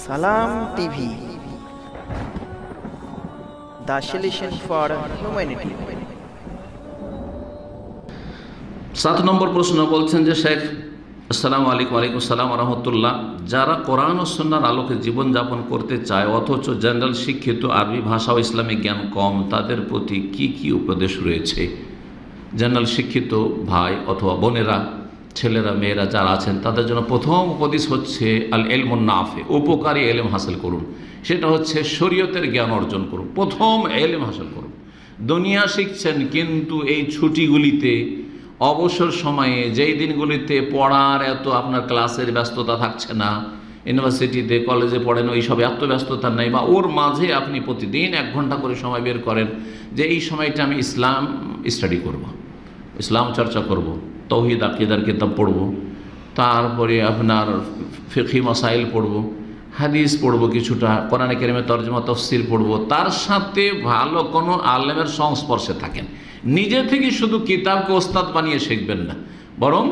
সালাম TV, the solution for humanity। 7 নম্বর প্রশ্ন বলছেন যে শেখ, আসসালামু আলাইকুম। ওয়ালাইকুম আসসালাম ওয়া রাহমাতুল্লাহ। যারা কোরআন ও সুন্নাহর আলোকে জীবনযাপন করতে চায় অথচ জেনারেল শিক্ষিত, আরবি ভাষা ও ইসলামিক জ্ঞান কম, তাদের প্রতি কি কি উপদেশ রয়েছে? জেনারেল শিক্ষিত ভাই অথবা বোনেরা, ছেলেরা, মেয়েরা যারা আছেন তাদের জন্য প্রথম উপদেশ হচ্ছে আল ইলমুন নাফি, উপকারী এলেম হাসিল করুন। সেটা হচ্ছে শরীয়তের জ্ঞান অর্জন করুন। প্রথম এলেম হাসিল করুন। দুনিয়া শিখছেন, কিন্তু এই ছুটিগুলিতে, অবসর সময়ে, যেই দিনগুলিতে পড়ার এত আপনার ক্লাসের ব্যস্ততা থাকছে না, ইউনিভার্সিটিতে কলেজে পড়েন, ওই সব এত ব্যস্ততা নেই, বা ওর মাঝে আপনি প্রতিদিন 1 ঘন্টা করে সময় বের করেন যে এই সময়টা আমি ইসলাম স্টাডি করব, ইসলাম চর্চা করব, তৌহিদ আকিদার কিতাব পড়ব, তারপরে আপনার ফিকহি মাসাইল পড়ব, হাদিস পড়ব, কিছুটা কোরআনে কারিমের তরজমা তাফসীর পড়ব, তার সাথে ভালো কোনো আলেমের সংস্পর্শে থাকেন। নিজে থেকে শুধু কিতাবকে ওস্তাদ বানিয়ে শিখবেন না, বরং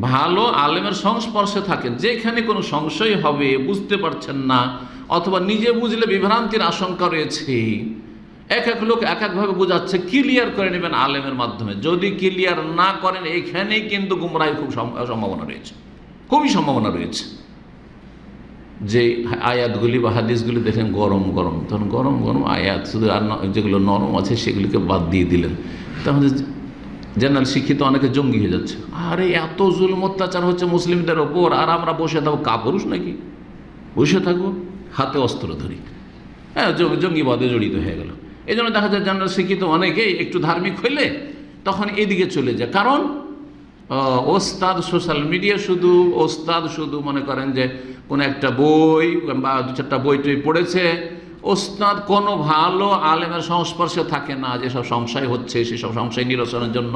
ভালো আলেমের সংস্পর্শে থাকেন। যেখানে কোনো সংশয় হবে, বুঝতে পারছেন না, অথবা নিজে বুঝলে বিভ্রান্তির আশঙ্কা রয়েছে, এক এক লোক এক একভাবে বোঝাচ্ছে, ক্লিয়ার করে নেবেন আলেমের মাধ্যমে। যদি ক্লিয়ার না করেন, এখানেই কিন্তু গুমরাহির খুব সম্ভাবনা রয়েছে, খুবই সম্ভাবনা রয়েছে। যে আয়াতগুলি বা হাদিসগুলি দেখেন গরম গরম, তখন গরম গরম আয়াত, শুধু আর যেগুলো নরম আছে সেগুলিকে বাদ দিয়ে দিলেন, তাহলে জেনারেল শিক্ষিত অনেকে জঙ্গি হয়ে যাচ্ছে। আরে এত জুলুম অত্যাচার হচ্ছে মুসলিমদের ওপর, আর আমরা বসে থাকবো, কাপুরুষ নাকি বসে থাকবো, হাতে অস্ত্র ধরি, হ্যাঁ, জঙ্গিবাদে জড়িত হয়ে গেল। এই জন্য দেখা যায় জেনারেল শিক্ষিত অনেকেই একটু ধার্মিক হইলে তখন এদিকে চলে যায়। কারণ ওস্তাদ, সোশ্যাল মিডিয়া শুধু ওস্তাদ, শুধু মনে করেন যে কোনো একটা বই বা 2-4টা বই টই পড়েছে, ওস্তাদ কোনো ভালো আলেমের সংস্পর্শে থাকে না। যেসব সংশয় হচ্ছে সেসব সংশয় নিরসনের জন্য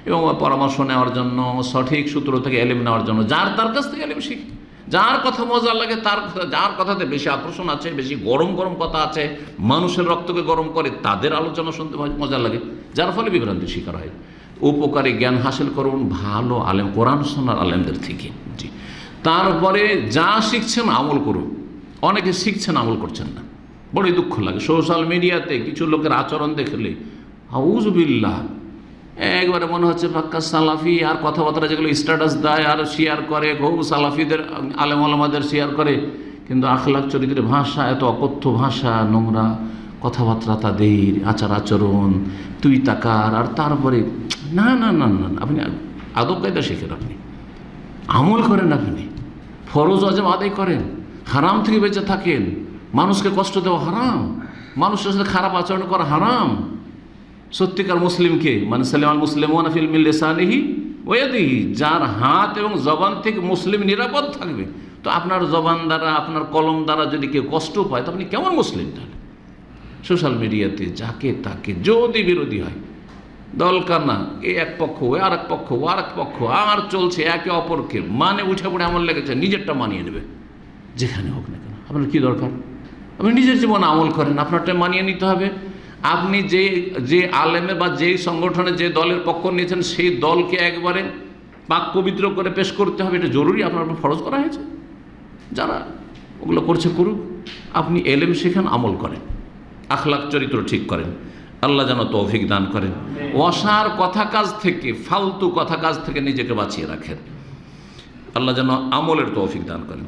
এবং পরামর্শ নেওয়ার জন্য, সঠিক সূত্র থেকে এলেম নেওয়ার জন্য, যার তার কাছ থেকে এলেম শিখে, যার কথা মজা লাগে, তার কথা, যার কথাতে বেশি আকর্ষণ আছে, বেশি গরম গরম কথা আছে, মানুষের রক্তকে গরম করে, তাদের আলোচনা শুনতে মজা লাগে, যার ফলে বিভ্রান্তির শিকার হয়। উপকারী জ্ঞান হাসিল করুন ভালো আলেম, কোরআন সুন্নাহর আলেমদের থেকে। জি, তারপরে যা শিখছেন আমল করুন। অনেকে শিখছেন, আমল করছেন না, বড়ই দুঃখ লাগে। সোশ্যাল মিডিয়াতে কিছু লোকের আচরণ দেখলে আউযুবিল্লাহ, একবারে মনে হচ্ছে পাক্কা সালাফি। আর কথাবার্তা যেগুলো স্ট্যাটাস দেয় আর শেয়ার করে, খুব সালাফিদের আলেম ওলামাদের শেয়ার করে, কিন্তু আখলাক চরিত্রের ভাষা, এত অকথ্য ভাষা, নোংরা কথাবার্তা, তাদের আচার আচরণ, তুই তাকার। আর তারপরে না না না না, আপনি আদব কায়দা শেখেন, আপনি আমল করেন, আপনি ফরজ ওয়াজিব আদায় করেন, হারাম থেকে বেঁচে থাকেন। মানুষকে কষ্ট দেওয়া হারাম, মানুষের সাথে খারাপ আচরণ করা হারাম। সত্যিকার মুসলিমকে, মানে সালামাল মুসলিমুনা ফিল মিন লিসানিহি ওয়া ইয়াদিহি, যার হাত এবং জবান থেকে মুসলিম নিরাপদ থাকবে। তো আপনার জবান দ্বারা, আপনার কলম দ্বারা যদি কেউ কষ্ট পায়, তো আপনি কেমন মুসলিম? তাহলে সোশ্যাল মিডিয়াতে যাকে তাকে যদি বিরোধী হয়, দলকার না, এ এক পক্ষ, ও আর এক পক্ষ, ও আর এক পক্ষ, আর চলছে একে অপরকে মানে উঠে পড়ে আমল লেগেছে, নিজেরটা মানিয়ে নেবে যেখানে হোক না কেন। আপনার কী দরকার? আপনি নিজের জীবনে আমল করেন, আপনারটা মানিয়ে নিতে হবে। আপনি যে আলেমে বা যেই সংগঠনে, যে দলের পক্ষ নিয়েছেন, সেই দলকে একবারে পাক পবিত্র করে পেশ করতে হবে, এটা জরুরি, আপনার ফরজ করা হয়েছে। যারা ওগুলো করছে করুক, আপনি এলেম শেখান, আমল করেন, আখলাক চরিত্র ঠিক করেন। আল্লাহ যেন তৌফিক দান করেন। অসার কথা কাজ থেকে, ফালতু কথা কাজ থেকে নিজেকে বাঁচিয়ে রাখেন। আল্লাহ যেন আমলের তৌফিক দান করেন।